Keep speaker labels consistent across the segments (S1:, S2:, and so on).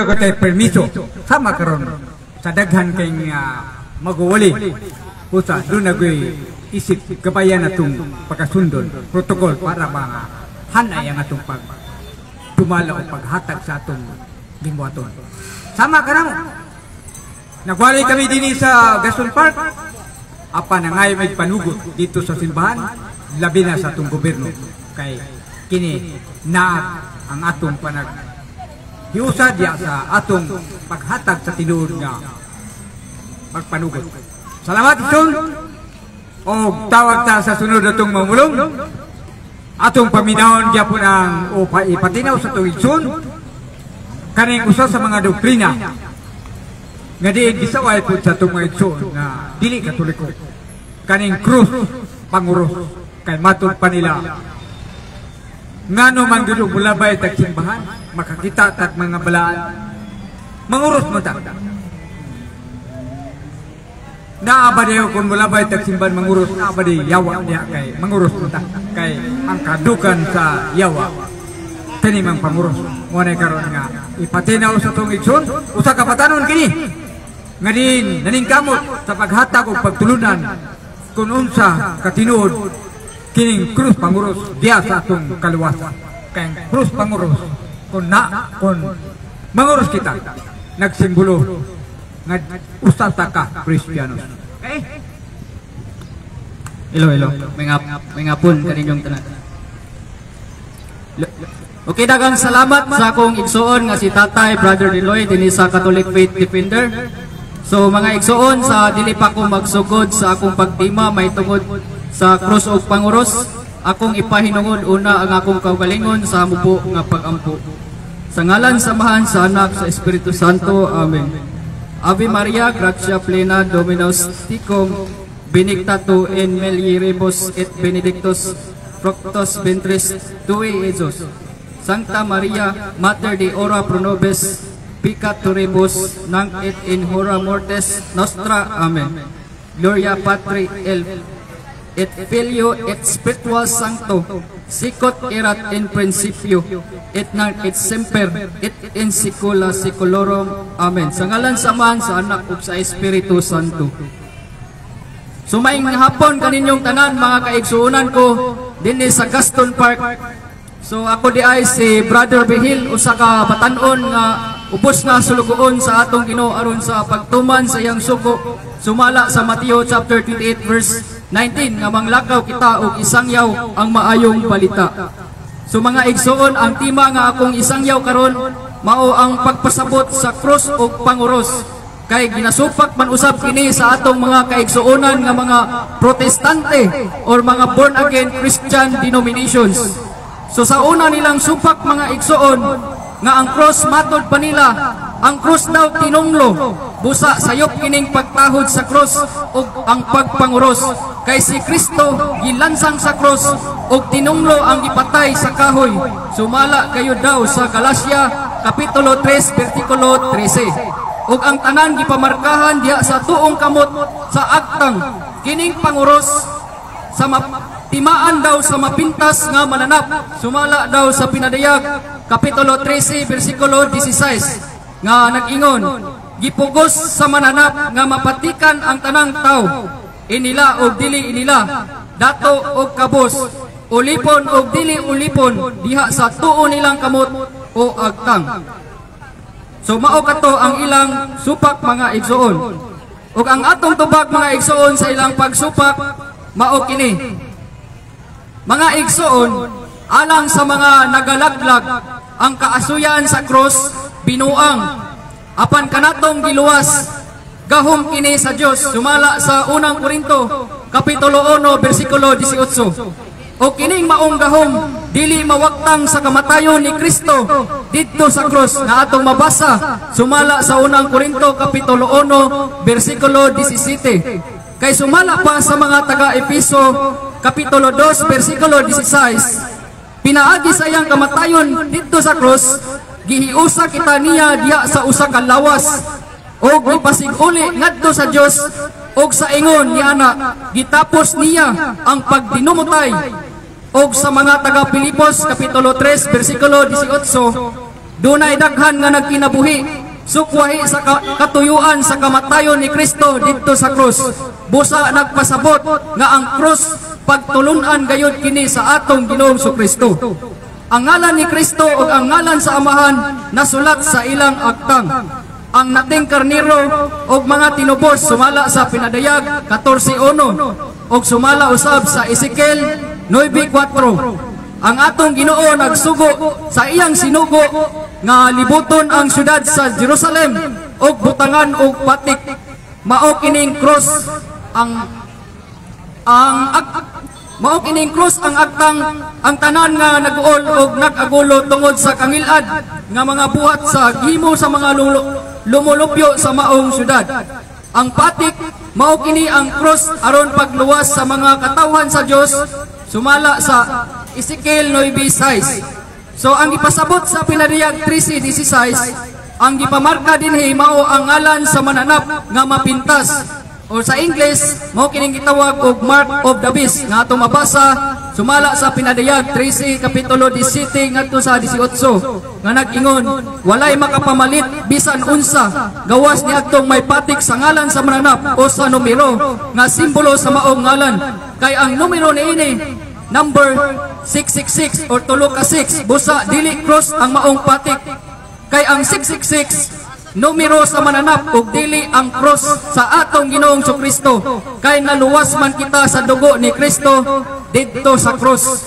S1: ko tayo permiso sama karon sa daghan kay mag-uwali usa doon nagoy isip kabayan atong pagkasundon protocol para mga hanay ang atong pag tumala o paghatag sa atong ginbuhaton. Sama ka na mo. Nagwali kami din sa Gaston Park. Apa na ngay may panugot dito sa simbahan, labi na sa atong gobyerno. Kay kini na ang atong hiusa diya sa atong paghatag sa tinuod nga pagpanugot. Salamat itong o tawag ta sa sunod atong mamulong. Atong paminahon diya po ng ipatinaw sa tuwidson kaning usa sa mga doktrina nga diin gisaway po sa itong mga idson na dili katoliko. Kaning krus panguros kay matod pa nila ngano man gyud mulabay tag simbahan makakita tag mga balaan manguros mo ta naabadiyo kung mulabay tag simbahan manguros naabadi yawa niya kay manguros mo ta kay ang kadukan sa yawa kini mang panguros mo na karon nga ipatinaw sa tong igsoon usa ka patanon kini nga din naningkamot sa paghatag ug pagtulunan kung unsa katinuod kining krus panguros diya sa atong kaluwasan. Kaya krus panguros kung manguros kita nagsimbolo nga usata ka Kristiyanos. Okay?
S2: Hello. May ngapon kaninyong tanan. Okay, dagang salamat sa akong igsoon nga si Tatay Brother Deloy dinhi sa Catholic Faith Defender. So mga igsoon, sa dili pa ko magsugod sa akong pagtima may tungod sa krus og panguros, akong ipahinungod una ang akong kaugalingon sa mupo nga pagampo. Sa ngalan samahan sa Anak sa Espiritu Santo. Amen. Ave Maria, gratia plena, Dominus tecum, benedicta tu in mulieribus et benedictus fructus ventris tui, Jesus. Sancta Maria, Mater Dei, ora pro nobis peccatoribus, nunc et in hora mortis nostra. Amen. Gloria Patri et Filio et Spiritus Sancto, sicut erat in principio, et nunc et semper, et in saecula saeculorum. Amen. Sa ngalan samahan sa Anak ug sa Espiritu Santo. Sumaing hapon kaninyong tanan mga kaigsuonan ko dinhi sa Gaston Park. So ako di ay si Brother Behil, usa ka batan-on nga ubos nga sulugoon sa atong Ginoo aron sa pagtuman sa iyang sugo. Sumala sa Mateo chapter 28 verse 19 nga manglakaw kita og isangyaw ang maayong balita. So mga igsoon, ang tema nga akong isangyaw karon mao ang pagpasabot sa krus ug panguros. Kay ginasupak man usab kini sa atong mga kaigsuonan nga mga protestante or mga born again Christian denominations. So sa una nilang supak mga igsoon nga ang cross matod pa nila, ang cross daw tinunglo, busa sayop kining pagtahod sa cross ug ang pagpanguros. Kay si Kristo gilansang sa cross ug tinunglo ang gipatay sa kahoy. Sumala kayo daw sa Galacia kapitulo 3 bersikulo 13. Ug ang tanan gipamarkahan diha sa tuong kamot sa aktang kining panguros sa timaan daw sa mapintas nga mananap. Sumala daw sa pinadayag kapitulo 13 bersikulo 16 nga nag-ingon, gipugos sa mananap nga mapatikan ang tanang tao, inila og dili inila, dato og kabos, ulipon og dili ulipon diha sa tuo nilang kamot o agtang. So mao kato ang ilang supak mga igsoon. Ug ang atong tubag mga igsoon sa ilang pagsupak mao kini. Mga igsoon, alang sa mga nagalaglag ang kaasuyan sa cross binuang apan kanatong giluwas gahom kini sa Dios. Sumala sa unang Korinto kapitulo 1 bersikulo 18. O kining maong gahom dili mawaktang sa kamatayon ni Kristo didto sa cross na atong mabasa. Sumala sa unang Korinto kapitulo 1 bersikulo 17. Kay sumala pa sa mga taga-Efeso kapitulo 2 bersikulo 16, pinaagi sa iyang kamatayon didto sa cross, gihiusa kita niya diya sa usa ka lawas og gipasiguli ngadto sa Dios og sa ingon ni ana gitapos niya ang pagdinumutay. Og sa mga taga Pilipos kapitulo 3 bersikulo 18, dunay daghan nga nagkinabuhi, sukwahi sa katuyuan sa kamatayon ni Kristo didto sa krus. Busa nagpasabot nga ang krus pagtulunan gayud kini sa atong Ginoong Kristo. Ang ngalan ni Kristo ug ang ngalan sa Amahan nasulat sa ilang aktang. Ang nating karniro ug mga tinubos sumala sa pinadayag 14:1 ug sumala usab sa Ezekiel 9:4. Ang atong Ginoo nagsugo sa iyang sinugo nga libuton ang syudad sa Jerusalem ug butangan og patik. Mao kining cross mao kining krus ang aktang ang tanan nga nag-uol og nag-agulo tungod sa kangilad nga mga buhat sa himo sa mga lumulupyo sa maong syudad. Ang patik mao kini ang krus aron pagluwas sa mga katawhan sa Dios sumala sa Ezekiel 9:6. So ang ipasabot sa pinadayag 13:16 ang gipamarka dinhi mao ang ngalan sa mananap nga mapintas. O sa English, mao kining gitawag og Mark of the Beast nga atong mabasa sumala sa pinadayag 13 kapitulo 17 ngadto sa 18 nga nag-ingon walay makapamalit bisan unsa gawas ni atong may patik sa ngalan sa mananap o sa numero nga simbolo sa maong ngalan kay ang numero niini number 666 or tulo ka 6 busa dili cross ang maong patik kay ang 666 numero sa mananap ug dili ang cross sa atong Ginoong Kristo kay naluwas man kita sa dugo ni Kristo didto sa cross.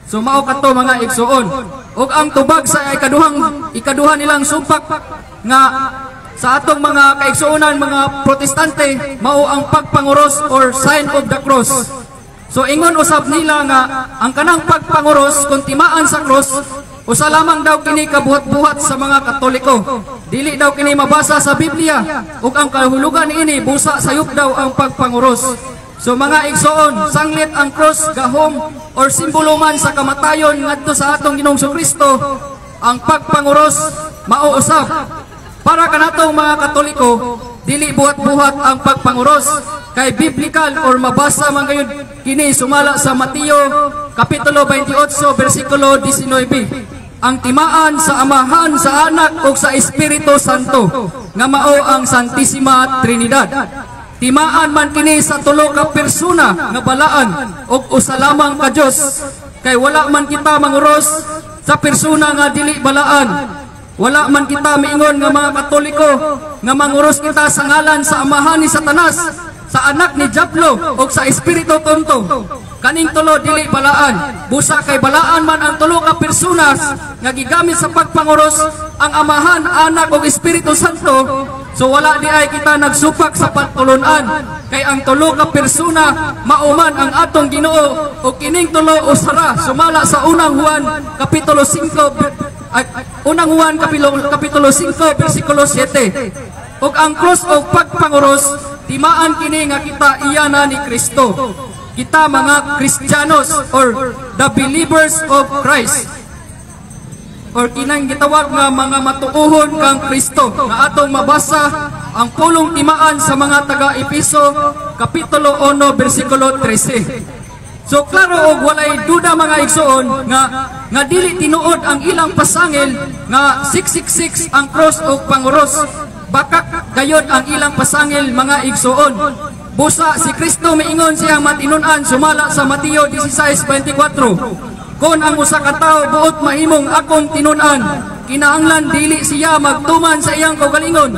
S2: So mao kadto mga igsuon ug ang tubag sa ikaduhang nilang sumpak nga sa atong mga kaigsuonan mga protestante mao ang pagpanguros or sign of the cross. So ingon usab nila nga ang kanang pagpanguros kung timaan sa cross usa lamang daw kini kabuhat-buhat sa mga Katoliko. Dili daw kini mabasa sa Biblia ug ang kahulugan ini busa sayop daw ang pagpanguros. So mga igsoon, sanglit ang cross gahom or simbolo man sa kamatayon ngadto sa atong Ginoong Kristo. Ang pagpanguros mao usab para kanatong mga Katoliko dili buhat-buhat ang pagpanguros kay biblical or mabasa man gayud kini sumala sa Mateo kapitulo 28 bersikulo 19. Ang timaan sa Amahan, sa Anak ug sa Espiritu Santo nga mao ang Santisima Trinidad. Timaan man kini sa tulo ka persona nga balaan ug usa lamang ka Dios kay wala man kita manguros sa persona nga dili balaan. Wala man kita miingon nga mga Katoliko nga manguros kita sa ngalan sa Amahan ni Satanas, sa anak ni Diablo ug sa Espiritu Santo. Kaning tulo dili balaan. Busa kay balaan man ang tulo ka personas nga gigamit sa pagpanguros ang Amahan, Anak ug Espiritu Santo. So wala di ay kita nagsupak sa pagtulunan kay ang tulo ka persona mauman ang atong Ginoo ug kining tulo usara sumala sa unang Juan kapitulo 5 kapitulo 5 bersikulo 7. Ug ang cross o pagpanguros timaan kini nga kita iyana ni Kristo. Kita mga Kristiyanos or the believers of Christ or kinang gitawag nga mga matuohon kang Kristo nga atong mabasa ang pulong timaan sa mga taga-Epeso kapitulo 1 bersikulo 13. So klaro og walay duda mga igsoon nga dili tinuod ang ilang pasangil nga 666 ang cross o panguros. Bakak gayod ang ilang pasangil mga igsoon. Busa si Kristo miingon siyang matinunan sumala sa Mateo 16:24. Kung ang usa ka tawo buot mahimong akong tinunan, kinahanglan dili siya magtuman sa iyang kaugalingon.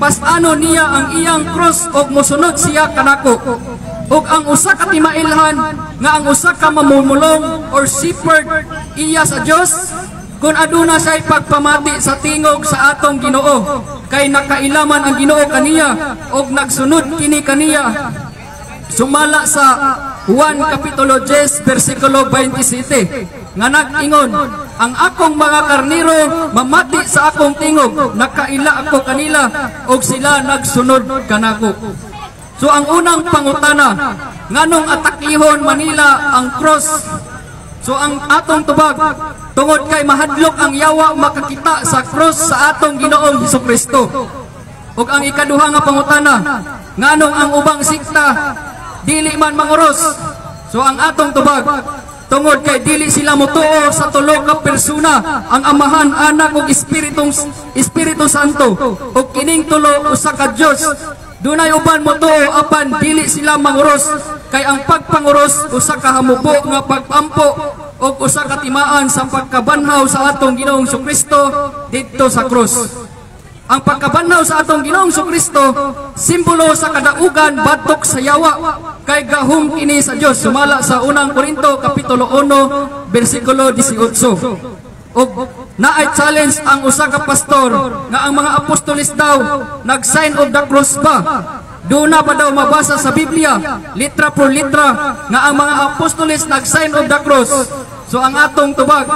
S2: Pasano niya ang iyang cross ug mosunod siya kanako. Ug ang usa ka timailhan nga ang usa ka mamumulong or shepherd iya sa Dios kung aduna siya'y pagpamati sa tingog sa atong Ginoo kay nakailaman ang Ginoo kaniya og nagsunod kini kaniya sumala sa Juan kapitulo 10 bersikulo 27 nga nag-ingon ang akong mga karniro mamati sa akong tingog nakaila ako kanila og sila nagsunod kanako. So ang unang pangutana nganong atakihon Manila ang cross. So ang atong tubag tungod kay mahadlok ang yawa makakita sa cross sa atong Ginoong Hesukristo. Ug ang ikaduha nga pangutana nganong ang ubang sikta dili man manguros. So ang atong tubag tungod kay dili sila motuo sa tulo ka persona, ang Amahan, Anak ug Espiritu Santo, ug kining tulo usa ka Dios. Dunay uban motuo apan dili sila manguros, kay ang pagpanguros usa ka hamubo nga pag-ampo ug usa ka timaan sa pagkabanhaw sa atong Ginoong Kristo didto sa krus. Ang pagkabanhaw sa atong Ginoong Kristo simbolo sa kadaugan batok sa yawa, kay gahom kini sa Dios, sumala sa unang Korinto kapitulo 1 bersikulo 18. Og naay challenge ang usa ka pastor nga ang mga apostoles daw nag-sign of the cross ba? Doon na pa daw mabasa sa Biblia, litra por litra, nga ang mga apostoles nag-sign of the cross. So ang atong tubag,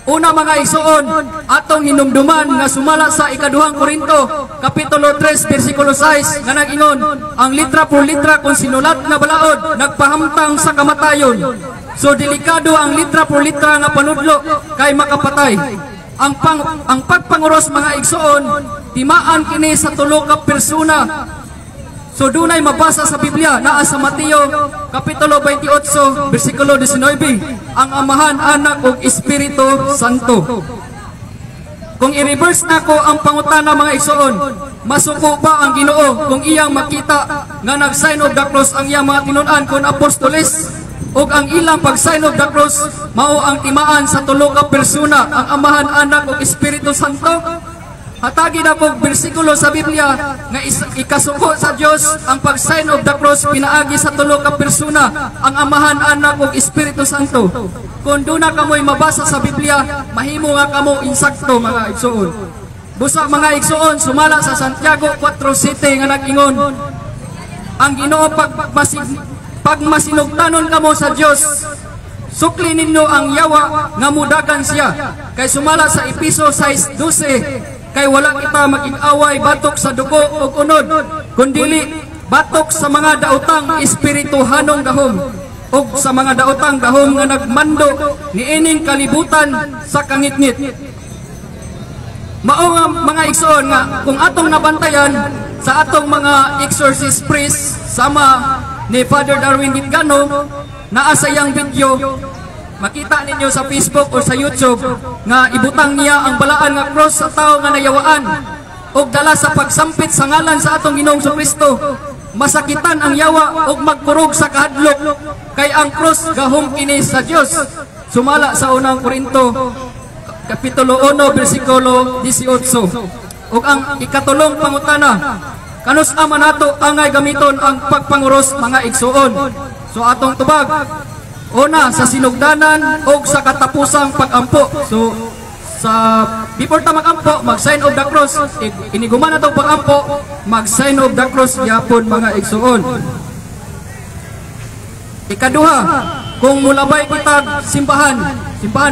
S2: una mga igsoon, atong hinumduman nga sumala sa ikaduhang Korinto kapitulo 3 bersikulo 6 nga nag-ingon, ang litra por litra kung sinulat na balaod nagpahamtang sa kamatayon. So delikado ang litra por litra nga panudlo kay makapatay. Ang pagpanguros mga igsoon, timaan kini sa tulo ka persona. So dunay mabasa sa Biblia naa sa Mateo kapitulo 28 bersikulo 19, ang Amahan, Anak ug Espiritu Santo. Kung i-reverse nako ang pangutana mga igsoon, masuko ba ang Ginoo kung iyang makita nga nag-sign of the cross ang iyang mga tinun-an kon apostoles? Og ang ilang pag-sign of the cross mao ang timaan sa tulo ka persona, ang Amahan, Anak ug Espiritu Santo? Hatagi na kog bersikulo sa Biblia nga ikasuko sa Dios ang pag-sign of the cross pinaagi sa tulo ka persona, ang Amahan, Anak ug Espiritu Santo. Kung doon na kamoy mabasa sa Biblia, mahimo nga kamo insakto mga igsoon. Busa mga igsoon, sumala sa Santiago 4:7 nga nag-ingon, ang Ginoo pag masinugtanon kamo sa Dios, sukli ninyo ang yawa nga mudagan siya. Kay sumala sa Episo 6:12, kay wala kita maging-away batok sa dugo o unod, kundili batok sa mga daotang espirituhanong gahom, o sa mga daotang gahom nga nagmando niining kalibutan sa kangitngit. Mao nga mga igsoon nga kung atong nabantayan sa atong mga exorcist priest sama ni Father Darwin Gitgano, naa sa iyang video, makita ninyo sa Facebook o sa YouTube nga ibutang niya ang balaan nga cross sa tao nga nayawaan og dala sa pagsampit sa ngalan sa atong Ginoong Kristo. Masakitan ang yawa og magkurog sa kahadlok, kay ang cross gahom kini sa Dios. Sumala sa unang Korinto kapitulo 1 bersikulo 18. Ug ang ikatulong pangutana, kanus ama nato angay gamiton ang pagpanguros mga igsuon? So atong tubag, una sa sinugdanan o sa katapusang pag-ampo. So sa before ta mag-ampo, mag-sign of the cross. Iniguman na itong pag-ampo, mag-sign of the cross yapon mga igsuon. Ikaduha, kung mulabay kita simbahan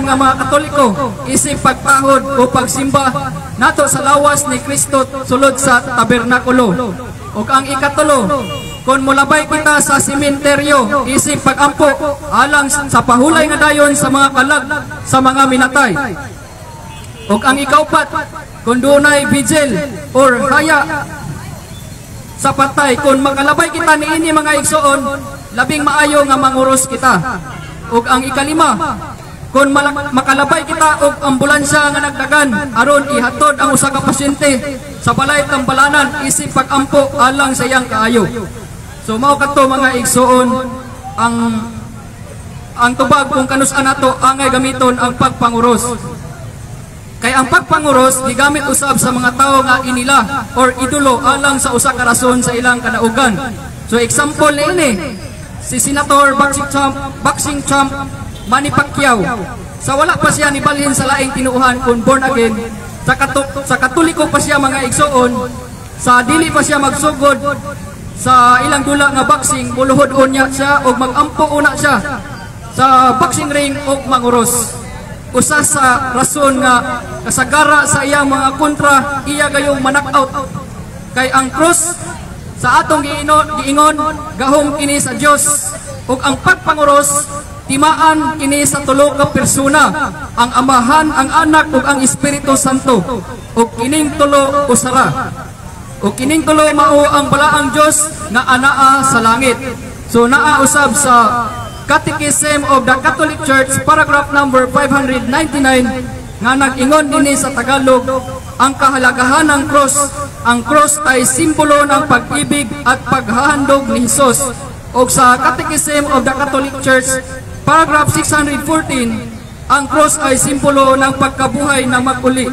S2: nga mga Katoliko, isip pagpahod o pagsimba nato sa lawas ni Kristo sulod sa tabernakulo. O ang ikatulo, kung mulabay kita sa sementeryo, isip pag-ampo alang sa pahulay nga dayon sa mga kalag sa mga minatay. O ang ikaupat, kung dunay vigil or haya sa patay, kung makalabay kita niini mga igsoon, labing maayo nga manguros kita. O ang ikalima, kung makalabay kita og ambulansya nga nagdagan aron ihatod ang usa ka pasyente sa balay tambalanan, isip pag-ampo alang sa iyang kaayo. So mao kadto mga igsoon ang tubag kung kanus-an nato angay gamiton ang pagpanguros. Kay ang pagpanguros gigamit usab sa mga tawo nga inila or idolo alang sa usa ka rason sa ilang kadaugan. So example niini si Senator boxing champ Manny Pacquiao. Sa wala pa siya nibalhin sa laing tinuuhan kung born again, sa Katoliko pa siya mga igsoon, sa dili pa siya magsugod sa ilang dula nga boxing, buluhod unya siya o mag-ampo una siya sa boxing ring o manguros. Usa sa rason nga kasagara sa iyang mga kontra, iya gayong manak-out. Kay ang cross sa atong giingon, gahom kini sa Dios. Ug ang pagpanguros, timaan kini sa tulo ka persona, ang Amahan, ang Anak ug ang Espiritu Santo. Ug kining tulo usara. Ug kining tulo mao ang balaang Dios nga anaa sa langit. So naa usab sa Catechism of the Catholic Church, paragraph number 599, nga nag-ingon dinhi sa Tagalog, ang kahalagahan ng cross. Ang cross ay simbolo ng pag-ibig at paghahandog ni Hesus. O sa Catechism of the Catholic Church, paragraph 614, ang cross ay simbolo ng pagkabuhay na maguli.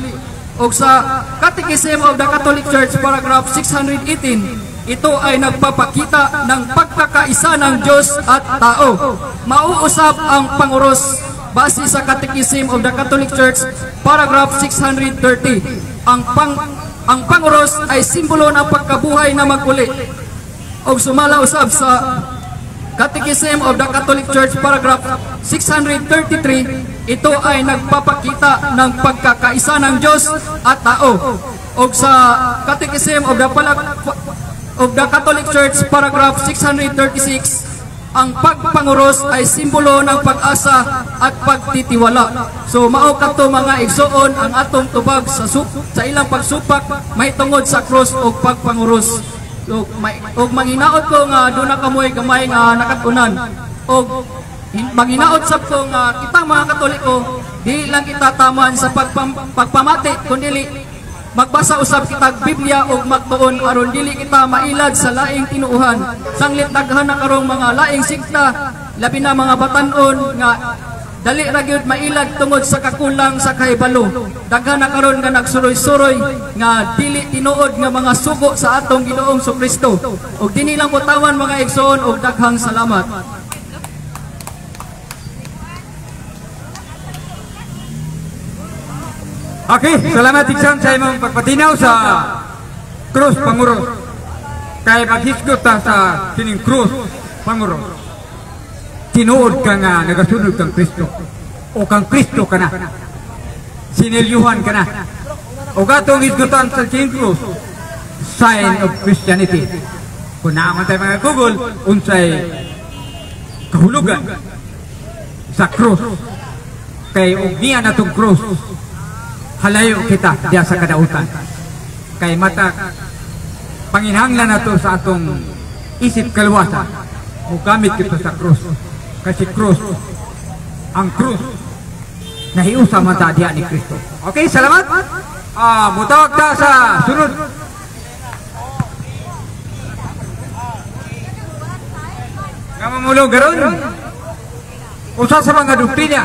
S2: O sa Catechism of the Catholic Church, paragraph 618, ito ay nagpapakita ng pagkakaisa ng Diyos at tao. Mauusap ang panguros base sa Catechism of the Catholic Church, paragraph 630. Ang panguros ay simbolo ng pagkabuhay na maguli. O sumala usab sa Catechism of the Catholic Church, paragraph 633, ito ay nagpapakita ng pagkakaisa ng Diyos at tao. O sa Catechism of the Catholic Church, paragraph 636, ang pagpanguros ay simbolo ng pag-asa at pagtitiwala. So mao kadto mga igsoon ang atong tubag sa ilang pagsupak may tungod sa cross o pagpanguros. So manghinaot ko nga doon na kamoy gamay nga nakatunan. O manghinaot sab ko nga kita mga Katoliko, di lang kita taman sa pagpamati kundi magbasa usab kitag Biblia og magtuon aron dili kita mailad sa laing tinuuhan. Sanglit daghan na karong mga laing sikta, labi na mga batan-on nga dali ra gyud mailad tungod sa kakulang sa kahibalo. Daghan na karon nga nagsuroy-suroy nga dili tinuod nga mga sugo sa atong Ginoong Kristo. Og dinhi lang utawan mga igsoon og daghang salamat.
S1: Okay, salamat Iksan sa imong pagpatinaw sa cross panguros. Kay maghisgot ta sa kining cross panguros. Tinuod ka nga nagasunod kang Kristo. O kang Kristo ka na. Sinilyuhan ka na. O gatong hisgotan sa kining cross, sign of Christianity. Kung naaman tayo mga Google, unsay kahulugan sa cross. Kay ugnian na itong cross, halayo kita diya sa kadautan. Kay mata panginhanglan nato sa atong isip kalwasa o gamit kita sa krus. Kasi krus, ang krus nahiusa mata diya ni Kristo. Okay, salamat. Mutawag ta sa sunod. Nga mamulong garon usa sa mga doktrina